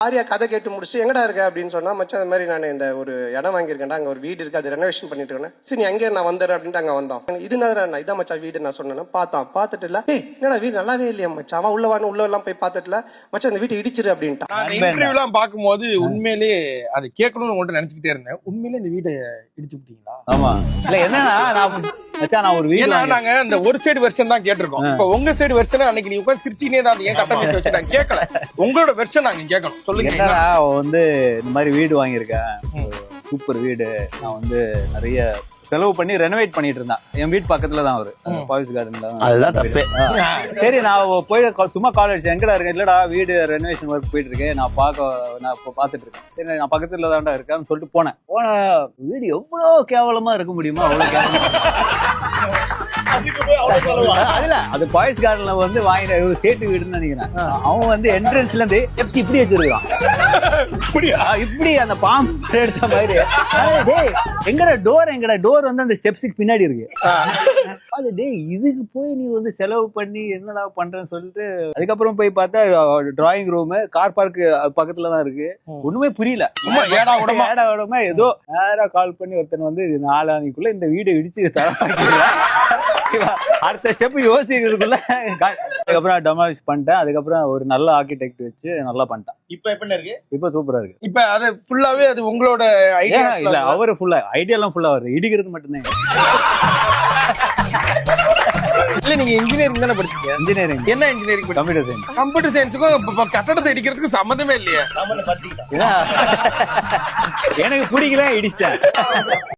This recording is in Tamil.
ஆரியா கதை கேட்டு முடிச்சுட்டு எங்கடா இருக்க அப்படின்னு சொன்னா, மச்சான் இந்த மாதிரி நான் இந்த ஒரு இடம் வாங்கியிருக்கேன்டா, அங்க ஒரு வீடு இருக்கு, அது ரெனோவேஷன் பண்ணிட்டு இருக்கேன். சரி நீ அங்கே நான் வந்துடுறேன் அப்படின்ட்டு அங்க வந்தோம். இது என்ன இதான் மச்சான் வீடு நான் சொன்னேன். பார்த்துட்டு இல்ல என்னடா வீடு நல்லாவே இல்லையா மச்சான், அவன் உள்ள எல்லாம் போய் பார்த்துட்டுல மச்சான் இந்த வீட்டை இடிச்சிரு அப்படின்ட்டான். நான் இன்டர்வியூ எல்லாம் பார்க்கும்போது உண்மையிலேயே அதை கேட்கணும்னு உங்கள்கிட்ட நினைச்சுக்கிட்டே இருந்தேன். உண்மையிலே இந்த வீட்டை இடிச்சு விட்டீங்களா? ஆமா இல்ல என்னன்னா நான் ஒரு வீடு நாங்க இந்த ஒரு சைடு வெர்ஷன் தான் கேட்டிருக்கோம். இப்ப உங்க சைடு வெர்ஷன் அன்னைக்கு நீ உட்கார்ந்து சிரிச்சினே தான் ஏன் கட்ட பேசி வச்சு நான் கேட்கல. உங்களோட வெர்ஷன் நாங்க கேட்கணும். சொல்லுங்க. என்னன்னா வந்து இந்த மாதிரி வீடு வாங்கியிருக்கேன், சூப்பர் வீடு. நான் வந்து நிறைய செலவு பண்ணி ரெனோவேட் பண்ணிட்டு இருந்தேன். என் வீட்டு பக்கத்துல தான் அவரு பாய்ஸ் கார்டன்ல. அதுதான் தப்பு. சரி நான் போய் சும்மா கால் அடிச்சேன், எங்கடா இருக்கேன், இல்லடா வீடு ரெனோவேஷன் ஒர்க் போயிட்டு இருக்கேன், நான் பாத்துட்டு இருக்கேன். சரி நான் பக்கத்துல தான்டா இருக்கேன்னு சொல்லிட்டு போன வீடு எவ்வளவு கேவலமா இருக்க முடியுமா, அவ்வளவு அதுல அது பாய்ஸ் கார்டன்ல வந்து வாங்கின ஒரு சேட்டு வீடுன்னு நினைக்கிறேன். அவன் வந்து என்ட்ரன்ஸ்ல இருந்து எப்சி இப்படி வச்சிருக்கான், இப்படி அந்த பாம்பு எடுத்த மாதிரி. எங்கடா டோர் வந்து அந்த ஸ்டெப்ஸுக்கு பின்னாடி இருக்கு. அது டேய் இதுக்கு போய் நீ வந்து செலவு பண்ணி என்னடா பண்றேன்னு சொல்லிட்டு அதுக்கப்புறம் போய் பார்த்தா டிராயிங் ரூம் கார் பார்க் பக்கத்துல தான் இருக்கு. ஒண்ணுமே புரியல, ஏடா உடம்பா ஏதோ நேரா கால் பண்ணி ஒருத்தன் வந்து 4 நாளைக்குள்ள இந்த வீடு இடிச்சு அடுத்த ஸ்டெப் யோசிக்கிறதுக்குள்ள அதுக்கப்புறம் டெமாலிஷ் பண்ணிட்டேன். அதுக்கப்புறம் ஒரு நல்ல ஆர்கிடெக்ட் வச்சு நல்லா பண்ணிட்டேன். இப்ப எப்படி இருக்கு? இப்ப சூப்பரா இருக்கு. இப்ப அது ஃபுல்லாவே அது உங்களோட ஐடியா இல்ல, அவரு ஃபுல்லா ஐடியா எல்லாம் ஃபுல்லா வருது, இடிக்கிறது மட்டும்தான். இல்ல நீங்க இன்ஜினியரிங் தானே படிச்சீங்க? இன்ஜினியரிங். என்ன இன்ஜினியரிங்? Computer science. கம்ப்யூட்டர் சயின்ஸுக்கும் கட்டடத்தை இடிக்கிறதுக்கு சம்மந்தமே இல்லையா? எனக்கு பிடிக்கல, இடிச்சிட்டேன்.